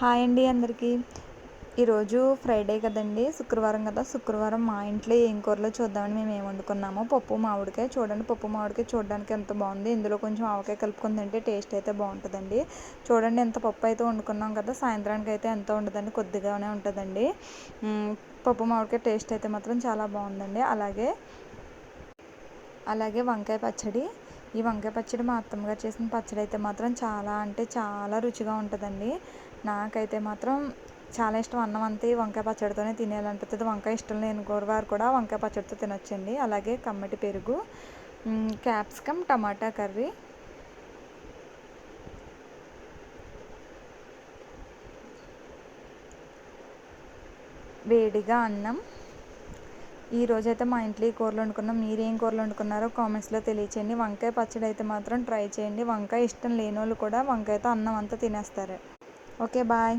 Hi అండి అందరికీ. ఈరోజు ఫ్రైడే కదండి, శుక్రవారం కదా. శుక్రవారం మా ఇంట్లో ఏం కూరలో చూద్దామని మేము ఏం వండుకున్నామో పప్పు మామిడికాయ. చూడండి, పప్పు మామిడికాయ చూడడానికి ఎంత బాగుంది. ఇందులో కొంచెం ఆవకాయ కలుపుకొని తింటే టేస్ట్ అయితే బాగుంటుందండి. చూడండి, ఎంత పప్పు అయితే వండుకున్నాం కదా. సాయంత్రానికి అయితే ఎంత ఉండదండి, కొద్దిగానే ఉంటుందండి. పప్పు మామిడికాయ టేస్ట్ అయితే మాత్రం చాలా బాగుందండి. అలాగే వంకాయ పచ్చడి. ఈ వంకాయ పచ్చడి మా అత్తమ్మగారు చేసిన పచ్చడి అయితే మాత్రం చాలా అంటే చాలా రుచిగా ఉంటుందండి. నాకైతే మాత్రం చాలా ఇష్టం. అన్నం అంతా ఈ వంకాయ పచ్చడితోనే తినేయాలనిపిస్తుంది. వంకాయ ఇష్టం లేని కూరవారు కూడా వంకాయ పచ్చడితో తినొచ్చండి. అలాగే కమ్మటి పెరుగు, క్యాప్సికమ్ టమాటా కర్రీ, వేడిగా అన్నం. ఈరోజైతే మా ఇంట్లో ఈ కూరలు వండుకున్నాం. మీరు ఏం కూరలు వండుకున్నారో కామెంట్స్లో తెలియచేయండి. వంకాయ పచ్చడి అయితే మాత్రం ట్రై చేయండి. వంకాయ ఇష్టం లేని వాళ్ళు కూడా వంకాయతో అన్నం అంతా తినేస్తారు. Okay, bye.